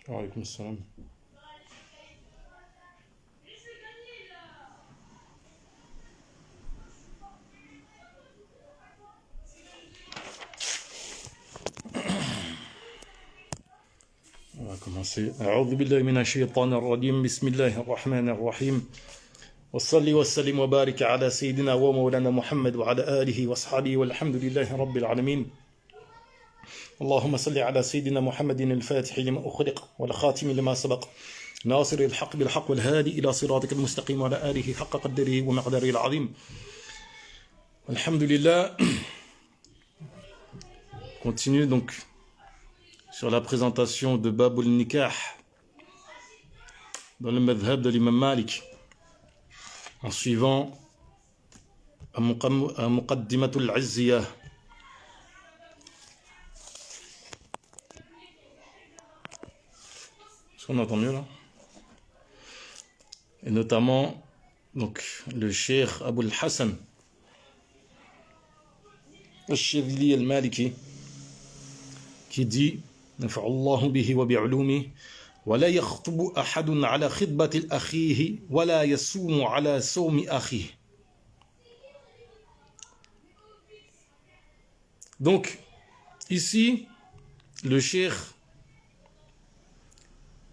Alaykoum salam. On va commencer. A'udhu billahi minash shaytanir rajim. Bismillahir rahmanir rahim. والصلي والسلم وبارك على سيدنا ومولانا محمد وعلى آله وأصحابه والحمد لله رب العالمين. اللهم صل على سيدنا محمد الفاتح لما أخلق والخاتم لما سبق ناصر الحق بالحق والهادي إلى صراطك المستقيم وعلى آله حق قدره ومقداره العظيم. الحمد لله. Continue donc sur la présentation de Babul Nikah dans le madhab de l'imam Malik, en suivant Muqaddimatul Izziyah. Est-ce qu'on entend mieux là? Et notamment donc, le Cheikh Abul Hassan Al-Shadhili Al-Maliki qui dit نفع الله به وبعلومه ولا يخطب أحد على خطبة أخيه ولا يصوم على صوم أخيه. Donc ici le cheikh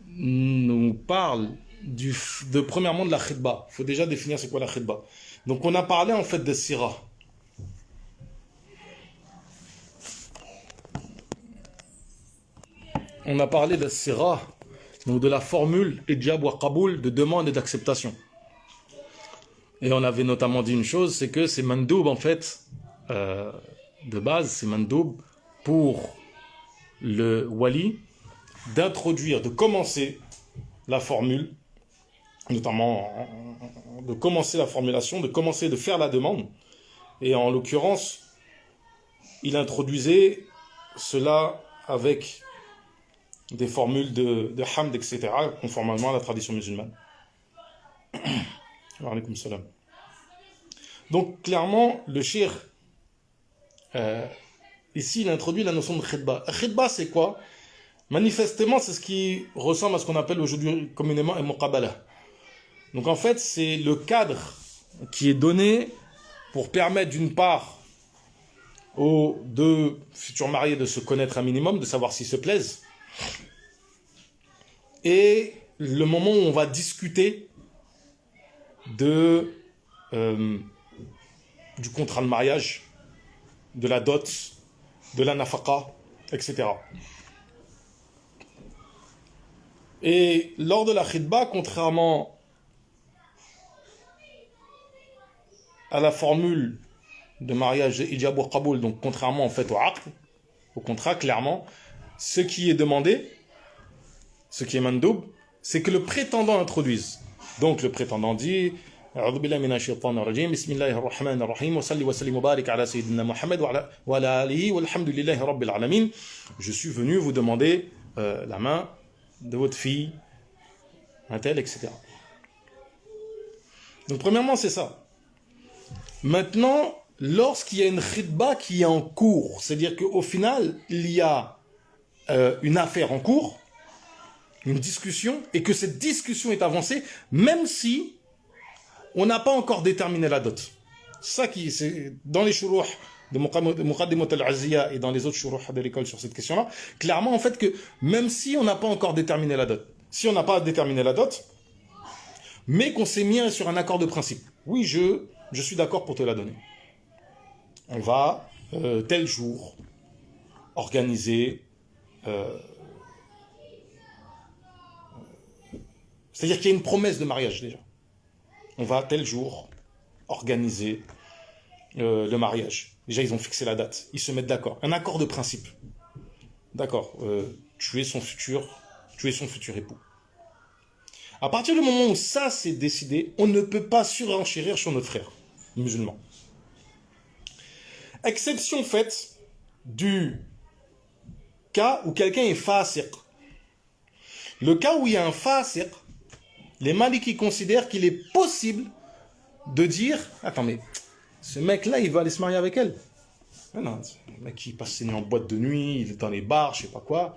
nous parle premièrement de la khitba. Il faut déjà définir c'est quoi la khitba. Donc on a parlé en fait de sira. On a parlé de sira, donc de la formule ijab wa qaboul, de demande et d'acceptation. Et on avait notamment dit une chose, c'est que c'est mandoub en fait, de base, c'est mandoub pour le wali d'introduire, de commencer la formule, notamment de commencer la formulation, de commencer de faire la demande. Et en l'occurrence, il introduisait cela avec des formules de hamd, etc., conformément à la tradition musulmane. Alaykoum salam. Donc, clairement, le cheikh, ici, il introduit la notion de khitba. Khitba, c'est quoi? Manifestement, c'est ce qui ressemble à ce qu'on appelle aujourd'hui communément un muqabala. Donc, en fait, c'est le cadre qui est donné pour permettre, d'une part, aux deux futurs mariés de se connaître un minimum, de savoir s'ils se plaisent, et le moment où on va discuter du contrat de mariage, de la dot, de la nafaqa, etc. Et lors de la khitba, contrairement à la formule de mariage ijab wa qaboul, donc contrairement en fait au aqd, au contrat, clairement, ce qui est demandé, ce qui est mandoub, c'est que le prétendant introduise. Donc le prétendant dit أعوذ بالله من الشيطان الرجيم بسم الله الرحمن الرحيم وصلي وسلم وبارك على سيدنا محمد وعلى آله والحمد لله رب العالمين. Je suis venu vous demander la main de votre fille, un tel, etc. Donc premièrement c'est ça. Maintenant, lorsqu'il y a une khitba qui est en cours, c'est-à-dire qu'au final il y a une affaire en cours, une discussion, et que cette discussion est avancée, même si on n'a pas encore déterminé la dot. Ça qui, c'est dans les shuruh de Muqaddimat al-Izziyah et dans les autres shuruh de l'école sur cette question-là, clairement en fait que même si on n'a pas encore déterminé la dot, si on n'a pas déterminé la dot, mais qu'on s'est mis sur un accord de principe, oui je suis d'accord pour te la donner. On va tel jour organiser c'est-à-dire qu'il y a une promesse de mariage déjà. On va tel jour organiser le mariage. Déjà, ils ont fixé la date. Ils se mettent d'accord. Un accord de principe. D'accord. Tu es son futur époux. À partir du moment où ça c'est décidé, on ne peut pas surenchérir sur notre frère musulman. Exception faite du cas où quelqu'un est fasiq. Le cas où il y a un fasiq, les Maliki considèrent qu'il est possible de dire « Attends, mais ce mec-là, il va aller se marier avec elle. Mais non, le mec qui passe ses nuits en boîte de nuit, il est dans les bars, je sais pas quoi.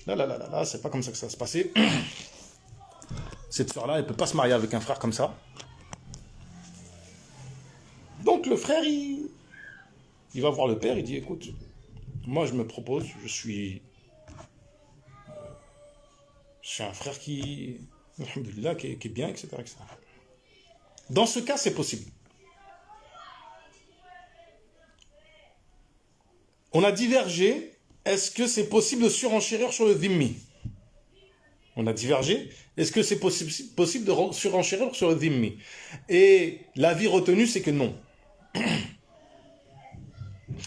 Là, c'est pas comme ça que ça va se passer. Cette soeur-là, elle peut pas se marier avec un frère comme ça. Donc le frère, il va voir le père, il dit, écoute, moi je me propose, je suis un frère alhamdoulilah, qui est bien, etc. Dans ce cas, c'est possible. On a divergé, est-ce que c'est possible de surenchérir sur le dhimmi? On a divergé, est-ce que c'est possible de surenchérir sur le dhimmi? Et l'avis retenu, c'est que non.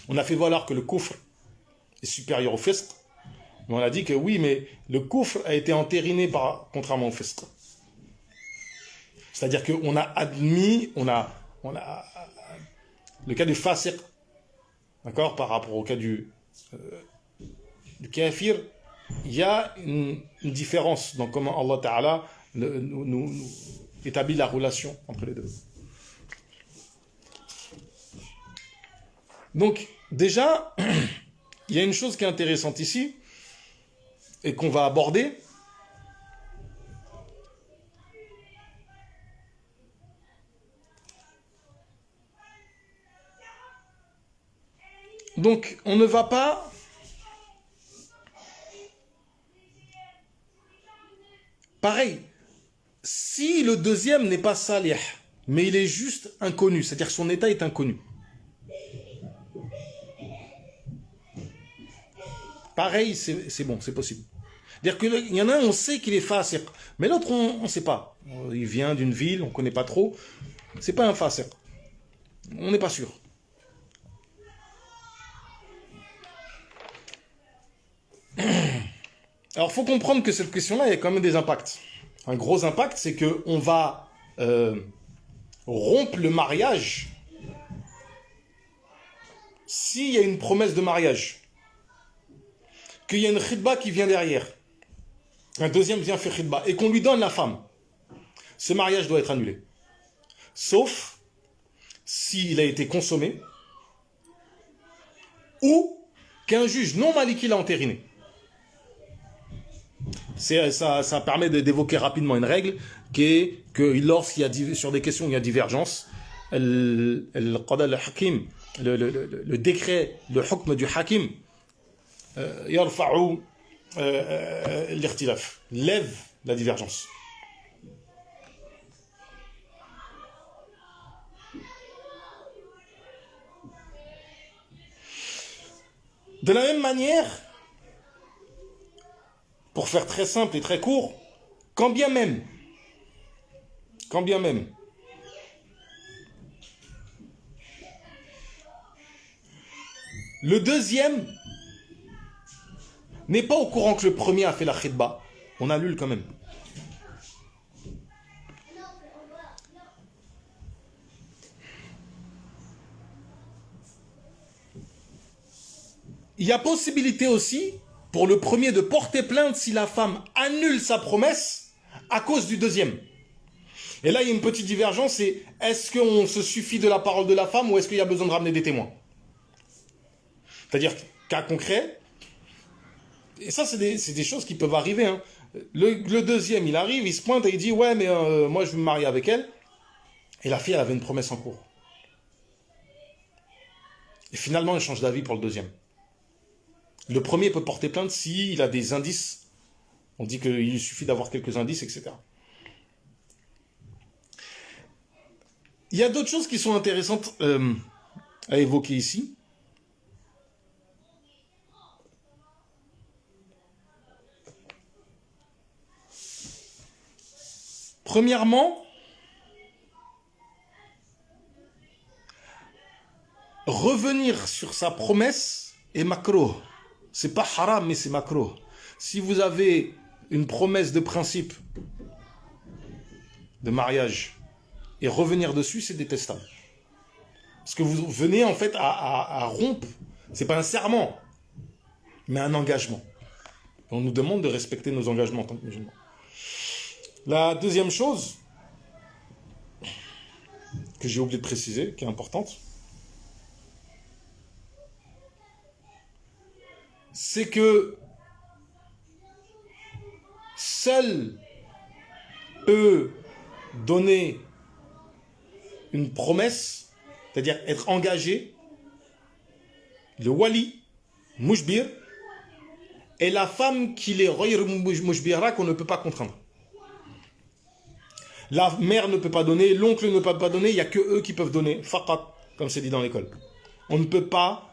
On a fait valoir que le kufr est supérieur au fisq, mais on a dit que oui, mais le kufr a été entériné contrairement au fisq. C'est-à-dire qu'on a admis, on a le cas du fasiq, d'accord, par rapport au cas du kafir, il y a une différence dans comment Allah Ta'ala nous établit la relation entre les deux. Donc, déjà, il y a une chose qui est intéressante ici, et qu'on va aborder. Donc, on ne va pas pareil, si le deuxième n'est pas salih, mais il est juste inconnu, c'est-à-dire que son état est inconnu. Pareil, c'est bon, c'est possible. C'est-à-dire qu'il y en a un, on sait qu'il est fasiq, mais l'autre, on ne sait pas. Il vient d'une ville, on ne connaît pas trop. C'est pas un fasiq. On n'est pas sûr. Alors, il faut comprendre que cette question-là, il y a quand même des impacts. Un gros impact, c'est qu'on va rompre le mariage s'il y a une promesse de mariage. Qu'il y a une khidba qui vient derrière. Un deuxième vient faire khidba. Et qu'on lui donne la femme. Ce mariage doit être annulé. Sauf s'il a été consommé ou qu'un juge non maliki l'a entériné. Ça permet d'évoquer rapidement une règle qui est que lorsqu'il y a sur des questions où il y a divergence, le décret, le hukm du hakim, yarfa'u l'ikhtilaf, lève la divergence. De la même manière, pour faire très simple et très court, quand bien même, le deuxième n'est pas au courant que le premier a fait la khidba, on annule quand même. Il y a possibilité aussi pour le premier de porter plainte si la femme annule sa promesse à cause du deuxième. Et là, il y a une petite divergence, c'est est-ce qu'on se suffit de la parole de la femme ou est-ce qu'il y a besoin de ramener des témoins? C'est-à-dire, cas concret, et ça, c'est des choses qui peuvent arriver. Hein. Le deuxième, il arrive, il se pointe et il dit « Ouais, mais moi, je veux me marier avec elle. » Et la fille, elle avait une promesse en cours. Et finalement, elle change d'avis pour le deuxième. Le premier peut porter plainte s'il a des indices. On dit qu'il suffit d'avoir quelques indices, etc. Il y a d'autres choses qui sont intéressantes à évoquer ici. Premièrement, revenir sur sa promesse est makruh. C'est pas haram, mais c'est makruh. Si vous avez une promesse de principe de mariage et revenir dessus, c'est détestable. Parce que vous venez en fait à rompre, c'est pas un serment, mais un engagement. On nous demande de respecter nos engagements en tant que musulmans. La deuxième chose que j'ai oublié de préciser, qui est importante, c'est que seul peut donner une promesse, c'est-à-dire être engagé, le wali, mujbir, et la femme qui est ghayr mujbira qu'on ne peut pas contraindre. La mère ne peut pas donner, l'oncle ne peut pas donner, il n'y a que eux qui peuvent donner, faqat, comme c'est dit dans l'école. On ne peut pas,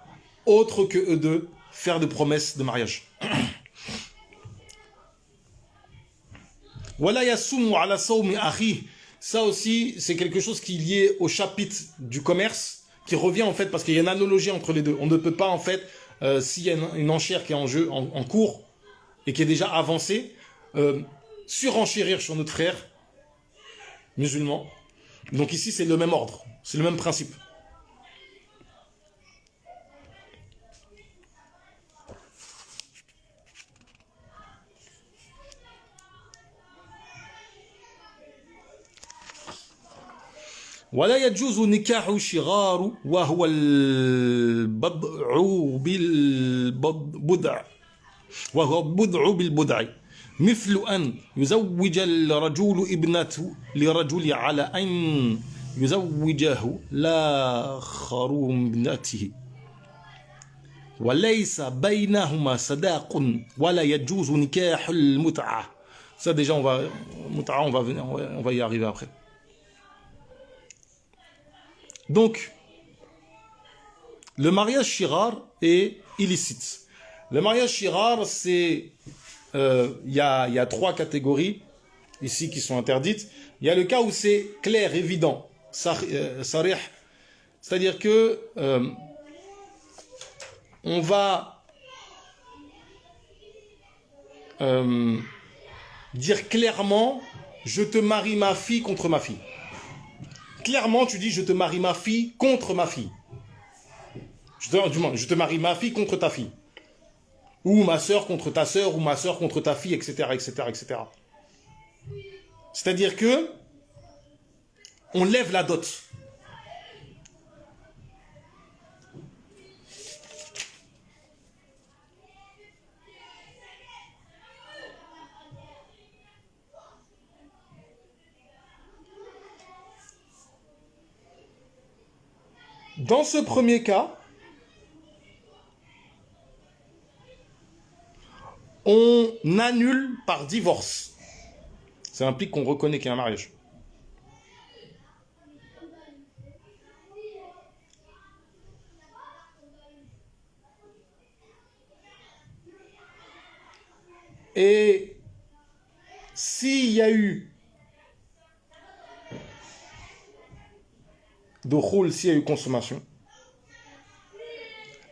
autre que eux deux, faire de promesses de mariage. Wala yasumu ala sawmi akhi. Ça aussi, c'est quelque chose qui est lié au chapitre du commerce, qui revient en fait, parce qu'il y a une analogie entre les deux. On ne peut pas en fait, s'il y a une enchère qui est en jeu, en cours, et qui est déjà avancée, surenchérir sur notre frère musulman. Donc ici, c'est le même ordre, c'est le même principe. ولا يجوز نكاح شغار وهو البضع بالبضع وهو البضع بالبضع مثل أن يزوج الرجل ابنته لرجل على أن يزوجه الآخر ابنته وليس بينهما صداق ولا يجوز نكاح المتعة. Ça déjà on va y arriver après. Donc, le mariage shirar est illicite. Le mariage shirar, c'est... Il y a trois catégories ici qui sont interdites. Il y a le cas où c'est clair, évident, sarih. C'est-à-dire que on va dire clairement, je te marie ma fille contre ma fille. Clairement, tu dis, je te marie ma fille contre ma fille. Je te marie ma fille contre ta fille. Ou ma soeur contre ta soeur, ou ma soeur contre ta fille, etc., etc., etc. C'est-à-dire que on lève la dot. Dans ce premier cas, on annule par divorce. Ça implique qu'on reconnaît qu'il y a un mariage. Et s'il y a eu d'okhul, s'il y a eu consommation,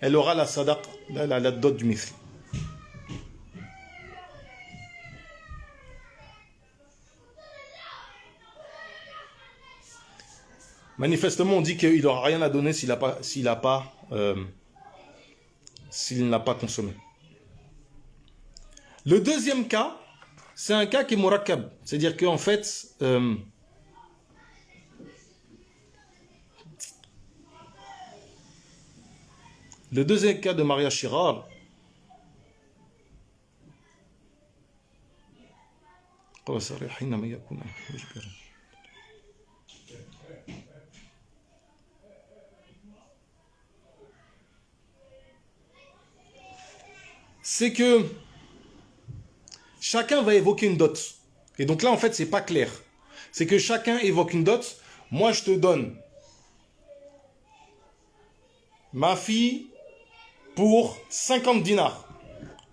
elle aura la sadaq, la dot du mithli. Manifestement, on dit qu'il n'aura rien à donner s'il n'a pas consommé. Le deuxième cas, c'est un cas qui est murakkab. C'est-à-dire qu'en fait, le deuxième cas de mariage shirar, c'est que chacun va évoquer une dot. Et donc là, en fait, c'est pas clair. C'est que chacun évoque une dot. Moi, je te donne ma fille pour 50 dinars.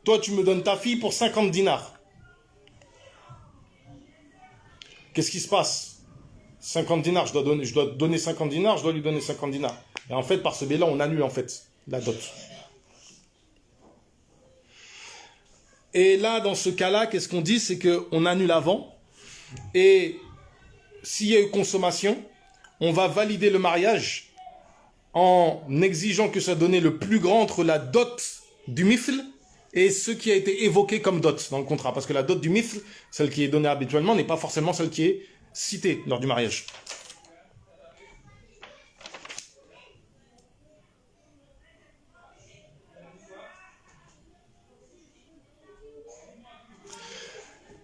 Toi, tu me donnes ta fille pour 50 dinars. Qu'est-ce qui se passe? 50 dinars, je dois donner 50 dinars, je dois lui donner 50 dinars. Et en fait, par ce biais-là, on annule en fait la dot. Et là, dans ce cas-là, qu'est-ce qu'on dit? C'est qu'on annule avant. Et s'il y a eu consommation, on va valider le mariage en exigeant que ça donne le plus grand entre la dot du mithl et ce qui a été évoqué comme dot dans le contrat. Parce que la dot du mithl, celle qui est donnée habituellement, n'est pas forcément celle qui est citée lors du mariage.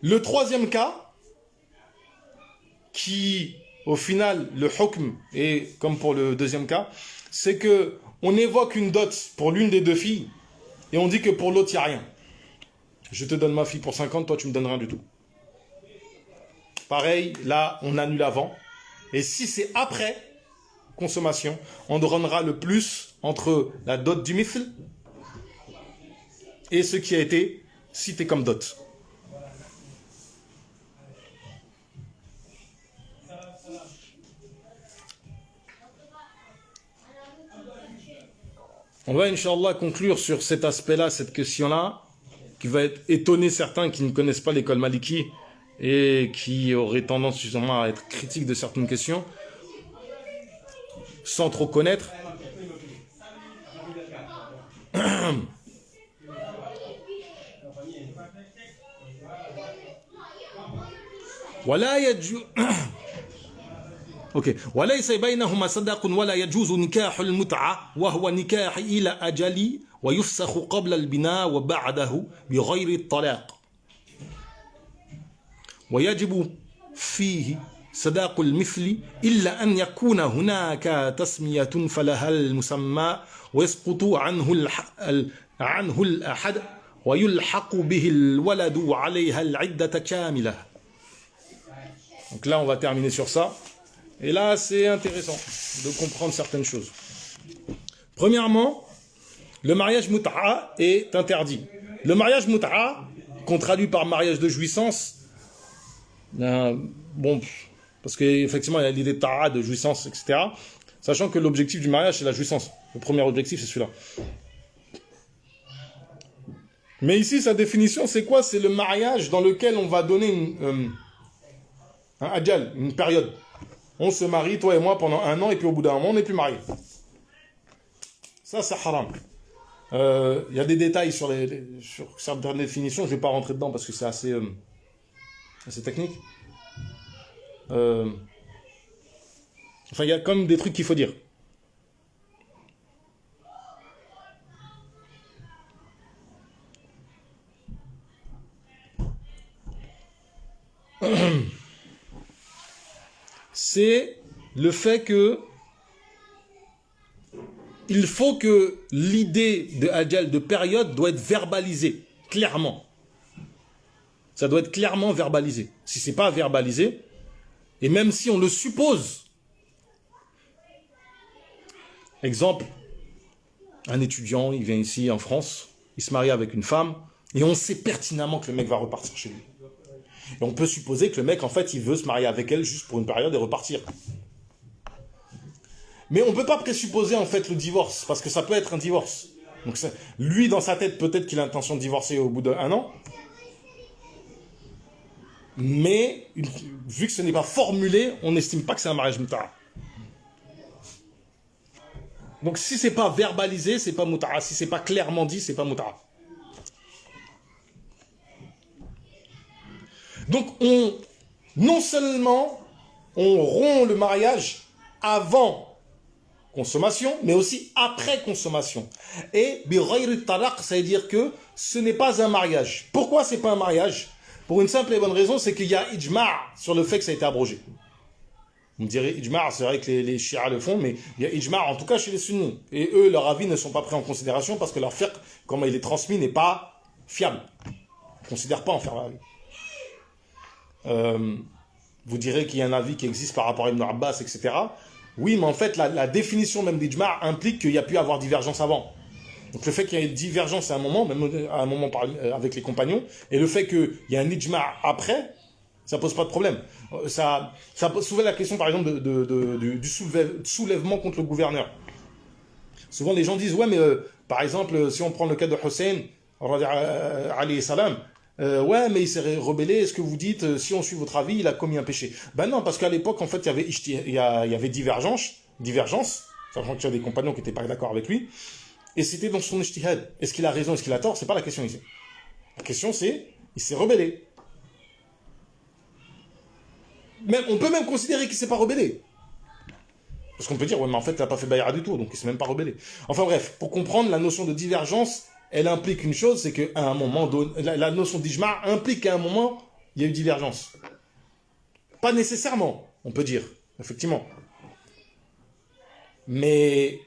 Le troisième cas, qui, au final, le hukm, est comme pour le deuxième cas, c'est que on évoque une dot pour l'une des deux filles, et on dit que pour l'autre, il n'y a rien. Je te donne ma fille pour 50, toi, tu me donnes rien du tout. Pareil, là, on annule avant. Et si c'est après consommation, on donnera le plus entre la dot du mithl et ce qui a été cité comme dot. On va, Inch'Allah, conclure sur cet aspect-là, cette question-là, qui va étonner certains qui ne connaissent pas l'école Maliki et qui auraient tendance justement à être critiques de certaines questions, sans trop connaître. ولا يجوز وليس بينهما صداق ولا يجوز نكاح المتعة وهو نكاح إلى أجل ويفسخ قبل البناء وبعده بغير الطلاق ويجب فيه صداق المثل إلا أن يكون هناك تسمية فلها المسمى ويسقط عنه الأحد ويلحق به الولد وعليها العدة كاملة. Donc là, on va terminer sur ça. Et là, c'est intéressant de comprendre certaines choses. Premièrement, le mariage mut'a est interdit. Le mariage mut'a, qu'on traduit par mariage de jouissance, bon, parce qu'effectivement, il y a l'idée de ta'a, de jouissance, etc. Sachant que l'objectif du mariage, c'est la jouissance. Le premier objectif, c'est celui-là. Mais ici, sa définition, c'est quoi? C'est le mariage dans lequel on va donner un adjal, une période. On se marie, toi et moi, pendant 1 an, et puis au bout d'1 moment, on n'est plus mariés. Ça, c'est haram. Il y a des détails sur certaines définitions, je ne vais pas rentrer dedans parce que c'est assez technique. Enfin, il y a comme des trucs qu'il faut dire. C'est le fait que il faut que l'idée de ajal, de période, doit être verbalisée, clairement. Ça doit être clairement verbalisé. Si ce n'est pas verbalisé, et même si on le suppose, exemple, un étudiant, il vient ici en France, il se marie avec une femme, et on sait pertinemment que le mec va repartir chez lui. Et on peut supposer que le mec, en fait, il veut se marier avec elle juste pour une période et repartir. Mais on ne peut pas présupposer, en fait, le divorce, parce que ça peut être un divorce. Donc, lui, dans sa tête, peut-être qu'il a l'intention de divorcer au bout d'1 an. Mais, vu que ce n'est pas formulé, on n'estime pas que c'est un mariage muta'a. Donc, si ce n'est pas verbalisé, c'est pas muta'a. Si ce n'est pas clairement dit, c'est pas muta'a. Donc, non seulement on rompt le mariage avant consommation, mais aussi après consommation. Et bighayri talaq, ça veut dire que ce n'est pas un mariage. Pourquoi c'est pas un mariage? Pour une simple et bonne raison, c'est qu'il y a ijma' sur le fait que ça a été abrogé. Vous me direz ijma', c'est vrai que les chiites le font, mais il y a ijma' en tout cas chez les sunnis. Et eux, leurs avis ne sont pas pris en considération parce que leur fiqh, comment il est transmis, n'est pas fiable. Ils ne considèrent pas en faire la vie. Vous direz qu'il y a un avis qui existe par rapport à Ibn Abbas, etc. Oui, mais en fait, la définition même d'ijma' implique qu'il y a pu avoir divergence avant. Donc le fait qu'il y ait une divergence à un moment, même à un moment avec les compagnons, et le fait qu'il y ait un ijma' après, ça pose pas de problème. Ça soulève la question, par exemple, du soulèvement contre le gouverneur. Souvent, les gens disent, ouais, mais par exemple, si on prend le cas de Hussein, alayhi salam, ouais, mais il s'est rebellé, est-ce que vous dites, si on suit votre avis, il a commis un péché? Ben non, parce qu'à l'époque, en fait, il y avait divergence, sachant qu'il y a des compagnons qui n'étaient pas d'accord avec lui, et c'était dans son ijtihad. Est-ce qu'il a raison, est-ce qu'il a tort? C'est pas la question ici. La question, c'est, il s'est rebellé. Même, on peut même considérer qu'il ne s'est pas rebellé. Parce qu'on peut dire, ouais, mais en fait, il n'a pas fait bay'a du tout, donc il ne s'est même pas rebellé. Enfin bref, pour comprendre la notion de divergence, elle implique une chose, c'est qu'à un moment donné, la notion d'ijma' implique qu'à un moment, il y a eu divergence. Pas nécessairement, on peut dire, effectivement. Mais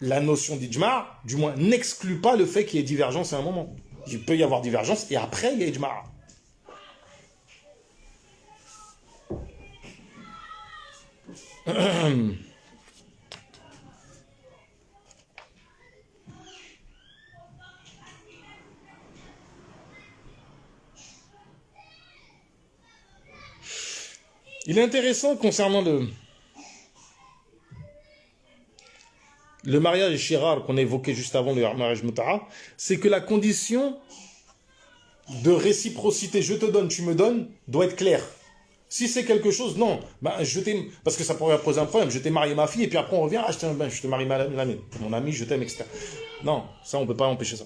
la notion d'ijma', du moins, n'exclut pas le fait qu'il y ait divergence à un moment. Il peut y avoir divergence et après il y a ijma'. Il est intéressant concernant le mariage shirar qu'on a évoqué juste avant le mariage muta'a, c'est que la condition de réciprocité, je te donne, tu me donnes, doit être claire. Si c'est quelque chose, non. Ben, parce que ça pourrait poser un problème. Je t'ai marié ma fille et puis après on revient, je te marie la mienne. Mon ami, je t'aime, etc. Non, ça on ne peut pas empêcher ça.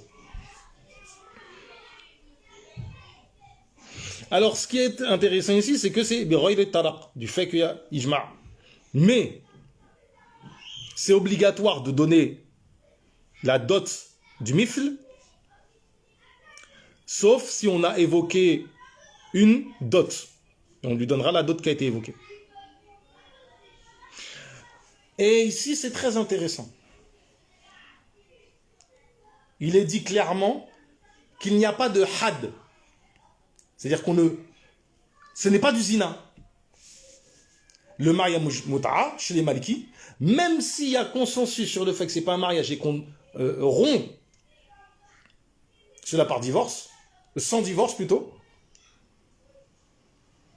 Alors ce qui est intéressant ici, c'est que c'est du fait qu'il y a ijma'. Mais c'est obligatoire de donner la dot du mifl, sauf si on a évoqué une dot. On lui donnera la dot qui a été évoquée. Et ici, c'est très intéressant. Il est dit clairement qu'il n'y a pas de had. C'est-à-dire ce n'est pas du zina. Le mariage muta'a, chez les Maliki, même s'il y a consensus sur le fait que ce n'est pas un mariage et qu'on rompt cela par divorce, sans divorce plutôt,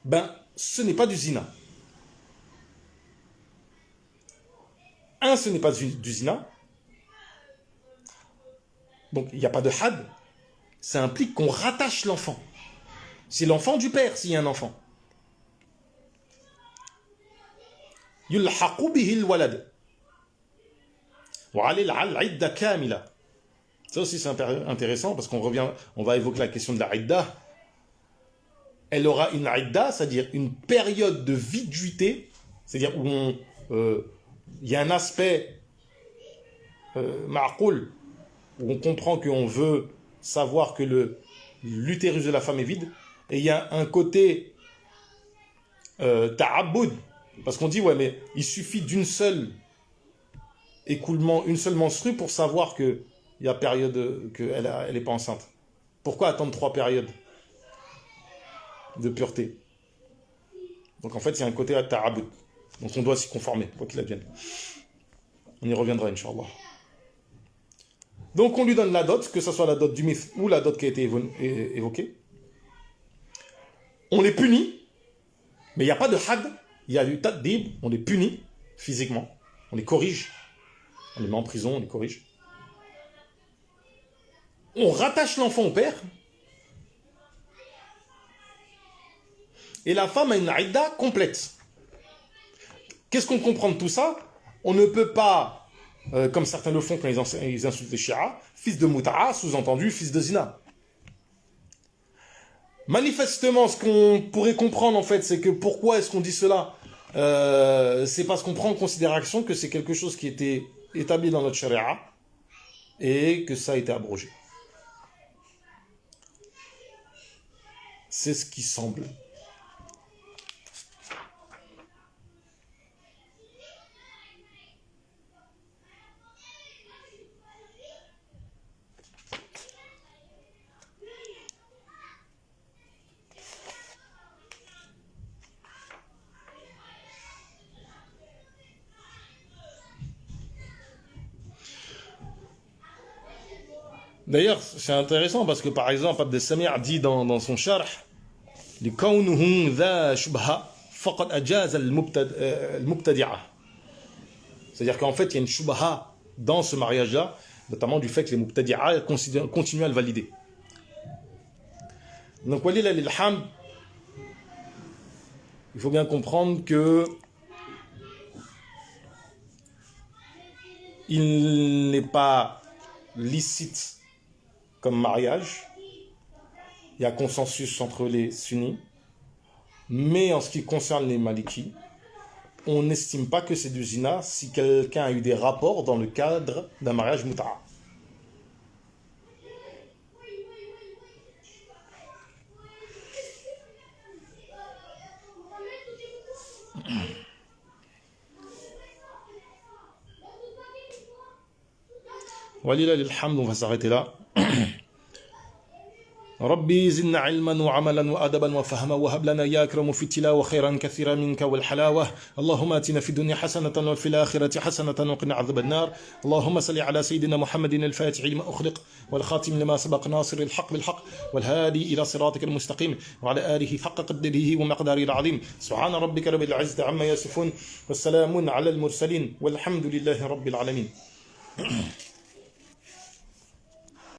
ben, ce n'est pas du zina. Ce n'est pas du zina. Donc, il n'y a pas de had. Ça implique qu'on rattache l'enfant. C'est l'enfant du père, s'il y a un enfant. يلحق به الولد وعلى العدة كاملة. Ça aussi c'est intéressant parce on va évoquer la question de la idda. Elle aura une idda, c'est-à-dire une période de viduité, c'est-à-dire où il y a un aspect ma'qoul, où on comprend qu'on veut savoir que l'utérus de la femme est vide, et il y a un côté ta'aboud, parce qu'on dit ouais mais il suffit d'une seule écoulement, une seule menstrue pour savoir que il y a période qu'elle n'est pas enceinte. Pourquoi attendre 3 périodes de pureté? Donc en fait il y a un côté ta'aboud, donc on doit s'y conformer quoi qu'il advienne. On y reviendra Inch'Allah. Donc on lui donne la dot, que ce soit la dot du mythe ou la dot qui a été évoquée. On les punit, mais il n'y a pas de had, il y a du tadib, on les punit physiquement, on les corrige, on les met en prison, on les corrige. On rattache l'enfant au père, et la femme a une aïda complète. Qu'est-ce qu'on comprend de tout ça? On ne peut pas, comme certains le font quand ils insultent les Shia, fils de Muta'a, sous-entendu fils de Zina. Manifestement, ce qu'on pourrait comprendre en fait, c'est que pourquoi est-ce qu'on dit cela? C'est parce qu'on prend en considération que c'est quelque chose qui était établi dans notre charia et que ça a été abrogé. C'est ce qui semble. D'ailleurs, c'est intéressant parce que par exemple, Abd al-Samir dit dans son sharh, لكونهم ذا شبهة فقد أجاز المبتدعة. C'est-à-dire qu'en fait, il y a une shubha dans ce mariage-là, notamment du fait que les mubtadi'a continuent à le valider. Donc, walillah lilhamd, il faut bien comprendre que il n'est pas licite comme mariage. Il y a consensus entre les sunnis. Mais en ce qui concerne les malikis, on n'estime pas que c'est du zina si quelqu'un a eu des rapports dans le cadre d'un mariage muta'a. Walillah alhamd, on va s'arrêter là. ربي زدنا علما وعملا وأدبا وفهما وهب لنا يا أكرم في التلاوة خيرا كثيرا منك والحلاوة. اللهم آتنا في الدنيا حسنة وفي الآخرة حسنة وقنا عذاب النار. اللهم صل على سيدنا محمد الفاتح لما أخلق والخاتم لما سبق ناصر الحق بالحق والهادي إلى صراطك المستقيم وعلى آله حق قدره ومقداره العظيم. سبحان ربك رب العزة عما يصفون والسلام على المرسلين والحمد لله رب العالمين.